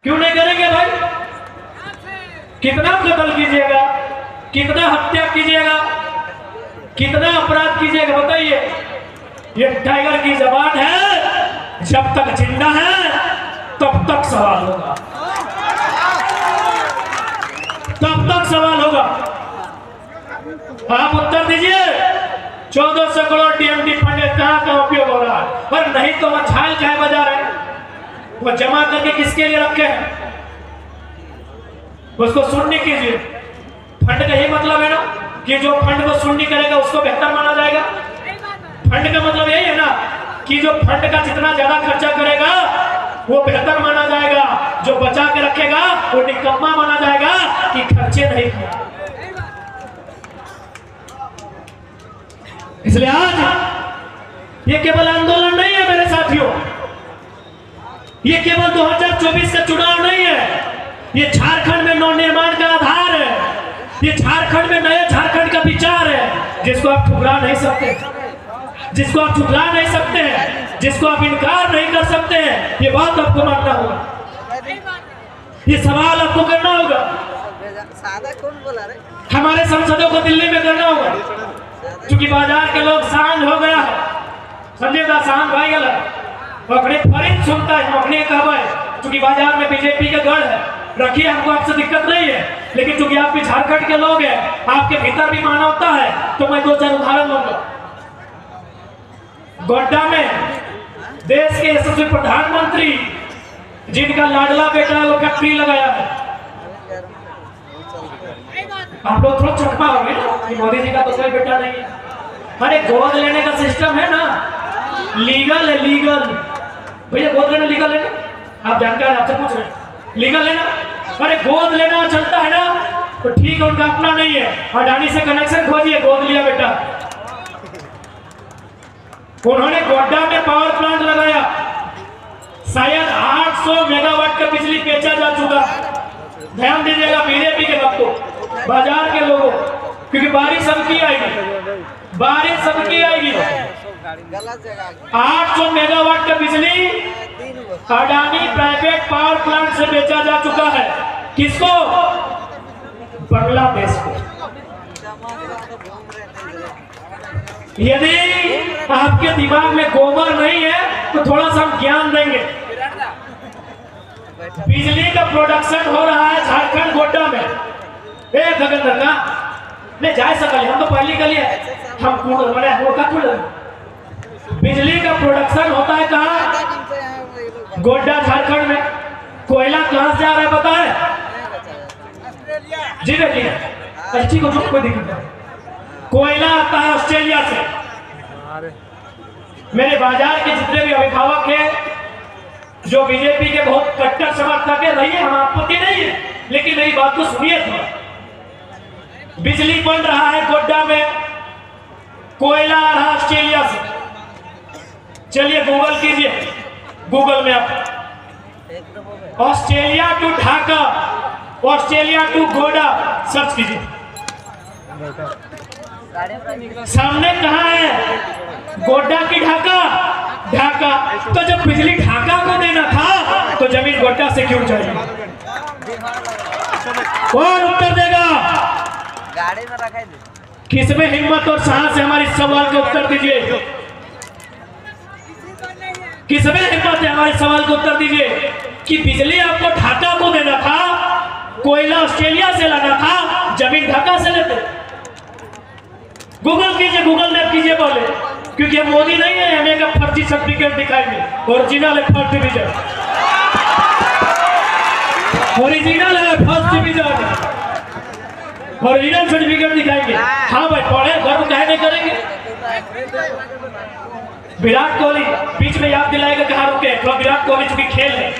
क्यों नहीं करेंगे भाई? कितना कत्ल कीजिएगा, कितना हत्या कीजिएगा, कितना अपराध कीजिएगा बताइए। ये टाइगर की जबान है, जब तक जिंदा है तब तक सवाल होगा, तब तक सवाल होगा। आप उत्तर दीजिए। 1400 करोड़ टीएमटी फंड कहाँ का उपयोग हो रहा है? पर नहीं तो वह छाल चाहे बजा रहे हैं, वो जमा करके किसके लिए रखे हैं? उसको सुनने कीजिए। फंड का यही मतलब है ना कि जो फंड को सुननी करेगा उसको बेहतर माना जाएगा। फंड का मतलब यही है ना कि जो फंड का जितना ज्यादा खर्चा करेगा वो बेहतर माना जाएगा, जो बचा के रखेगा वो निकम्मा माना जाएगा कि खर्चे नहीं किया। इसलिए आज ये केवल आंदोलन नहीं है मेरे साथियों, ये केवल 2024 का चुनाव नहीं है, ये झारखंड में नवनिर्माण का आधार है, ये झारखंड में नए झारखंड का विचार है जिसको आप ठुकरा नहीं सकते, जिसको आप ठुकरा नहीं सकते हैं, जिसको आप इनकार नहीं कर सकते हैं। ये बात आपको मानना होगा, ये सवाल आपको करना होगा। हमारे सांसदों को दिल्ली में करना होगा, क्योंकि बाजार के लोग सांझ हो गया है, समझेगा सांझ भाई गलत अपने फरीद सुनता है, अपने कहवा है, क्योंकि बाजार में बीजेपी का गढ़ है। रखिए, हमको आपसे दिक्कत नहीं है, लेकिन चूंकि आप भी झारखंड के लोग हैं, आपके भीतर भी मानवता है, तो मैं 2-4 उदाहरण दूंगा। गोड्डा में देश के यशस्वी प्रधानमंत्री जिनका लाडला बेटा वो फैक्ट्री लगाया है, आप लोग थोड़ा चकमा हो गए ना कि मोदी जी का तो कोई बेटा नहीं है। अरे गोद लेने का सिस्टम है ना, लीगल है, लीगल। भैया गोद लेना लीगल है ना? आप जानते हैं, आपसे पूछ रहे हैं, लीगल है ना? अरे गोद लेना चलता है ना, तो ठीक है, उनका अपना नहीं है, अडानी से कनेक्शन खोजिए, गोद लिया बेटा। उन्होंने गोड्डा में पावर प्लांट लगाया, शायद 800 मेगावाट का बिजली बेचा जा चुका। ध्यान दीजिएगा बीजेपी के भक्तों, बाजार के लोगों, क्योंकि बारिश सबकी आएगी, बारिश सबकी आएगी। 800 मेगावाट का बिजली अडानी प्राइवेट पावर प्लांट से बेचा जा चुका है। किसको? बांग्लादेश को। यदि आपके दिमाग में गोबर नहीं है तो थोड़ा सा हम ज्ञान देंगे। बिजली का प्रोडक्शन हो रहा है झारखंड गोड्डा में, एक गगन का नहीं जा सकते, हम तो पहली गली है, हम कूलर बने वो का कूलर। बिजली का प्रोडक्शन होता है कहाँ? गोड्डा झारखंड में। कोयला कहाँ से आ रहा है पता है? जी देखिए, अच्छी को कोई दिक्कत नहीं, कोयला आता है ऑस्ट्रेलिया से। मेरे बाजार के जितने भी अभिभावक हैं जो बीजेपी के बहुत कट्टर समर्थक है, रहिए, हम आपत्ति नहीं है, लेकिन मेरी बात को सुनिए थोड़ा। बिजली बन रहा है गोड्डा में, कोयला आ रहा ऑस्ट्रेलिया से। चलिए गूगल कीजिए, गूगल में आप Australia to Dhaka, Australia to Godda search कीजिए। सामने कहाँ है? गोड्डा की ढाका, ढाका। तो जब बिजली ढाका को देना था तो जमीन गोड्डा से क्यों चाहिए? कौन उत्तर देगा? गाड़ी में रखा है। किसमें हिम्मत और साहस है? हमारे सवाल का उत्तर दीजिए। किसमें हिम्मत है? हमारे सवाल का उत्तर दीजिए कि बिजली आपको ढाका को देना था, कोयला ऑस्ट्रेलिया से लाना था, जमीन ढाका से लेते। गूगल कीजिए, गूगल मैप कीजिए बोले, क्योंकि हम मोदी नहीं है, हमें का फर्जी सर्टिफिकेट दिखाएंगे। ओरिजिनल है फर्स्ट डिवीजन, ओरिजिनल है फर्स्ट डिवीजन, ओरिजिनल सर्टिफिकेट दिखाएंगे। हाँ भाई पढ़े, गर्व काहे नहीं करेंगे? विराट कोहली बीच में याद दिलाएगा कहाँ रुके, तो विराट कोहली चूंकि खेल है।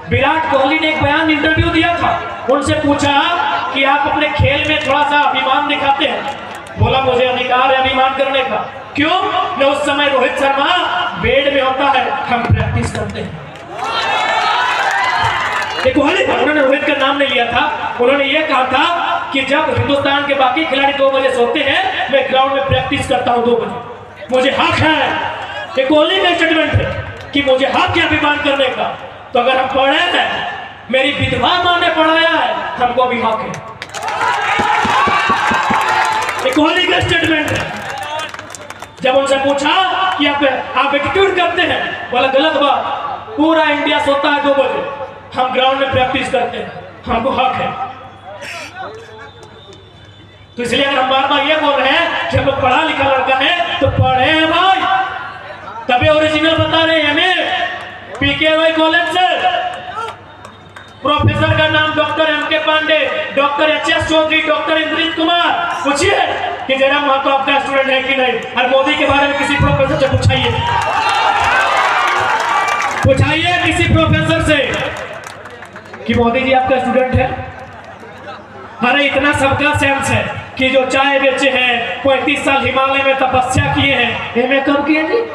विराट कोहली ने एक बयान इंटरव्यू दिया था, उनसे पूछा कि आप अपने खेल में थोड़ा सा अभिमान दिखाते हैं। बोला मुझे अधिकार है अभिमान करने का। क्यों? न उस समय रोहित शर्मा बेड में होता है, हम प्रैक्टिस करते हैं। कोहली था, उन्होंने रोहित का नाम नहीं लिया था, उन्होंने ये कहा था कि जब हिंदुस्तान के बाकी खिलाड़ी 2 बजे सोते हैं, मैं ग्राउंड में प्रैक्टिस करता हूँ 2 बजे, मुझे हक है। कोहली का स्टेटमेंट है कि मुझे हक है अभिमान करने का। तो अगर हम पढ़े हैं मेरी विधवा माँ ने पढ़ाया है, हमको भी हक है। एक होली का स्टेटमेंट है। जब उनसे पूछा कि आप एटीट्यूड करते हैं, बोला गलत बात, पूरा इंडिया सोता है 2 बजे, हम ग्राउंड में प्रैक्टिस करते हैं, हमको हक है। तो इसलिए अगर हम बार बार ये बोल रहे हैं कि हम लोग पढ़ा लिखा लड़का है तो पढ़े हैं भाई, तभी ओरिजिनल बता रहे हैं हमें। पीकेवाई कॉलेज से प्रोफेसर का नाम doctor M K. Pandey, doctor H S. Chaudhary, doctor Indrit Kumar. पूछिए कि जरा वहां तो आपका स्टूडेंट है कि नहीं। और मोदी के बारे में किसी प्रोफेसर से पूछाइए, पूछाइए किसी प्रोफेसर से कि मोदी जी आपका स्टूडेंट है। अरे इतना सबका सेंस है कि जो चाय बेचे हैं, 35 साल हिमालय में तपस्या किए हैं, एमए कब किए जी?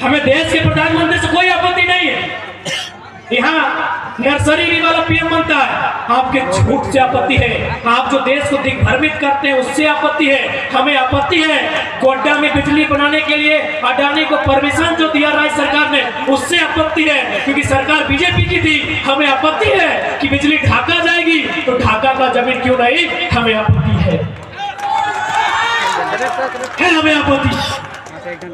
हमें देश के प्रधानमंत्री से कोई आपत्ति नहीं है। यहाँ नर्सरी वाला पीएम बनता है, आपके झूठ से आपत्ति है। आप जो देश को दिग्भ्रमित करते हैं उससे आपत्ति है। हमें आपत्ति है गोड्डा में बिजली बनाने के लिए अडानी को परमिशन जो दिया राज्य सरकार ने, उससे आपत्ति है, क्योंकि सरकार बीजेपी की थी। हमें आपत्ति है कि बिजली ढाका जाएगी, तो ढाका का जमीन क्यों नहीं, हमें आपत्ति है हमें आपत्ति।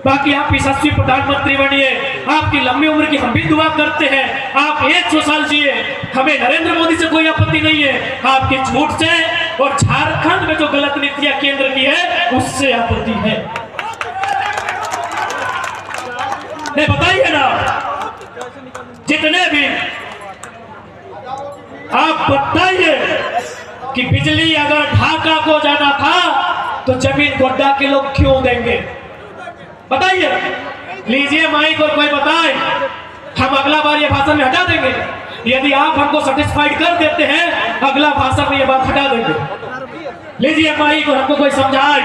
बाकी आप यशस्वी प्रधानमंत्री बनिए, आपकी लंबी उम्र की हम भी दुआ करते हैं। आप 100 साल जिए, हमें नरेंद्र मोदी से कोई आपत्ति नहीं है। आपके झूठ से और झारखंड में जो गलत नीतियां केंद्र की है उससे आपत्ति है। नहीं बताइए ना, जितने भी आप बताइए कि बिजली अगर ढाका को जाना था तो जमीन गोड्डा के लोग क्यों देंगे, बताइए। लीजिए माइक और कोई बताए, हम अगला बार ये भाषण में हटा देंगे। यदि आप हमको सेटिस्फाइड कर देते हैं, अगला भाषण में ये बात हटा देंगे। लीजिए माइक और हमको कोई समझाए।